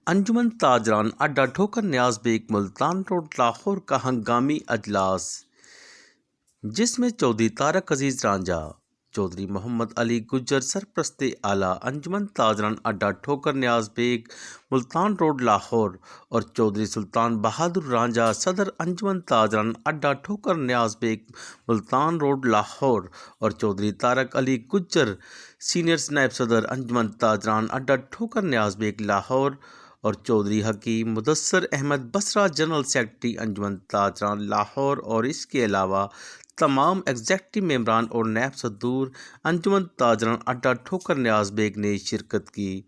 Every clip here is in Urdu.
انجمن تاجران اڈا ٹھوکر نیاز بیگ ملتان روڈ لاہور کا ہنگامی اجلاس، جس میں چودھری طارق عزیز رانجھا، چودھری محمد علی گجر سرپرست اعلیٰ انجمن تاجران اڈا ٹھوکر نیاز بیگ ملتان روڈ لاہور اور چودھری سلطان بہادر رانجھا صدر انجمن تاجران اڈا ٹھوکر نیاز بیگ ملتان روڈ لاہور اور چودھری طارق علی گجر سینئر نائب صدر انجمن تاجران اڈا ٹھوکر نیاز بیگ لاہور اور چودھری حکیم مدثر احمد بصرہ جنرل سیکرٹری انجمن تاجران لاہور اور اس کے علاوہ تمام ایگزیکٹو ممبران اور نیب صدور انجمن تاجران اڈا ٹھوکر نیاز بیگ نے شرکت کی۔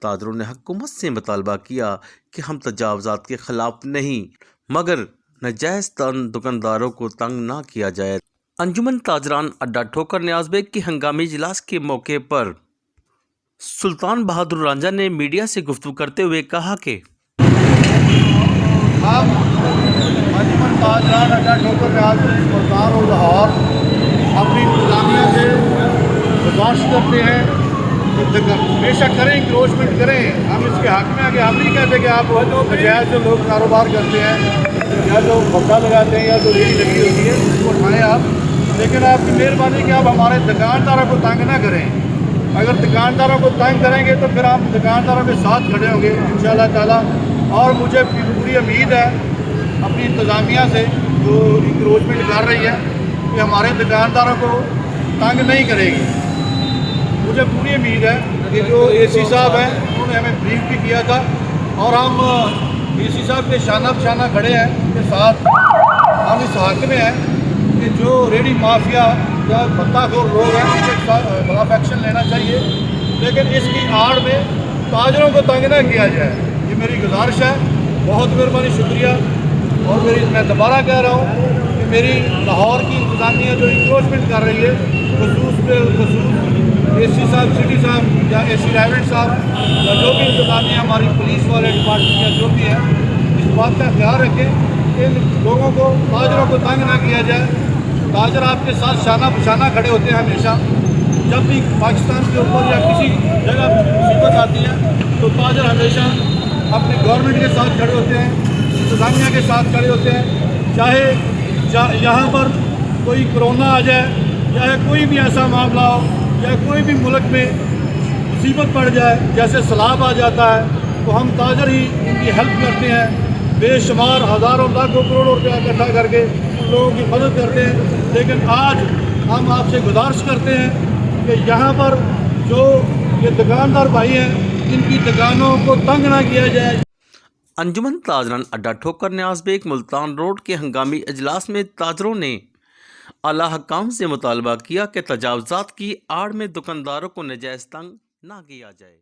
تاجروں نے حکومت سے مطالبہ کیا کہ ہم تجاوزات کے خلاف نہیں، مگر ناجائز دکانداروں کو تنگ نہ کیا جائے۔ انجمن تاجران اڈا ٹھوکر نیاز بیگ کی ہنگامی اجلاس کے موقع پر سلطان بہادر رانجھا نے میڈیا سے گفتگو کرتے ہوئے کہا کہ ہم انجمن تاجران اڈا ٹھوکر نیاز بیگ ملتان اور لاہور اپنی انتظامیہ سے گزارش کرتے ہیں کہ بے شک کریں، انکروچمنٹ کریں، ہم اس کے حق میں ہیں کہ ہم نہیں کہتے کہ آپ ناجائز جو لوگ کاروبار کرتے ہیں یا جو بھگا لگاتے ہیں یا جو ریڑھی لگی ہوتی ہے اس کو اٹھائیں آپ، لیکن آپ کی مہربانی کہ آپ ہمارے دکانداروں کو تنگ نہ کریں۔ اگر دکانداروں کو تنگ کریں گے تو پھر آپ دکانداروں کے ساتھ کھڑے ہوں گے انشاءاللہ تعالیٰ، اور مجھے پوری امید ہے اپنی انتظامیہ سے جو انکروچمنٹ کر رہی ہے کہ ہمارے دکانداروں کو تنگ نہیں کرے گی۔ مجھے پوری امید ہے کہ جو اے سی صاحب ہیں انہوں نے ہمیں بریف بھی کیا تھا اور ہم اے سی صاحب کے شانہ بشانہ کھڑے ہیں ان کے ساتھ۔ ہم اس حق میں ہیں کہ جو ریڈی مافیا یا بندہ خور لوگ ہیں ان کے خلاف ایکشن لینا چاہیے، لیکن اس کی آڑ میں تاجروں کو تنگ نہ کیا جائے، یہ میری گزارش ہے۔ بہت مہربانی، شکریہ۔ اور میں دوبارہ کہہ رہا ہوں کہ میری لاہور کی انتظامیہ جو انکروچمنٹ کر رہی ہے، خصوص اے سی صاحب، سٹی صاحب یا اے سی ڈرائیور صاحب یا جو بھی انتظامیہ ہماری پولیس والے ڈپارٹمنٹ یا جو بھی ہے، اس بات کا خیال رکھیں کہ ان لوگوں کو، تاجروں کو تنگ نہ کیا جائے۔ تاجر آپ کے ساتھ شانہ بشانہ کھڑے ہوتے ہیں ہمیشہ، جب بھی پاکستان کے اوپر یا کسی جگہ مصیبت آتی ہے تو تاجر ہمیشہ اپنے گورنمنٹ کے ساتھ کھڑے ہوتے ہیں، انتظامیہ کے ساتھ کھڑے ہوتے ہیں، چاہے یہاں پر کوئی کرونا آ جائے یا کوئی بھی ایسا معاملہ ہو یا کوئی بھی ملک میں مصیبت پڑ جائے، جیسے سیلاب آ جاتا ہے تو ہم تاجر ہی ان کی ہیلپ کرتے ہیں، بے شمار ہزاروں لاکھوں کروڑوں روپیہ اکٹھا کر کے ان لوگوں کی مدد کرتے ہیں۔ لیکن آج ہم آپ سے گزارش کرتے ہیں کہ یہاں پر جو یہ دکاندار بھائی ہیں ان کی دکانوں کو تنگ نہ کیا جائے۔ انجمن تاجران اڈا ٹھوکر نیاز بیگ ملتان روڈ کے ہنگامی اجلاس میں تاجروں نے اعلیٰ حکام سے مطالبہ کیا کہ تجاوزات کی آڑ میں دکانداروں کو ناجائز تنگ نہ کیا جائے۔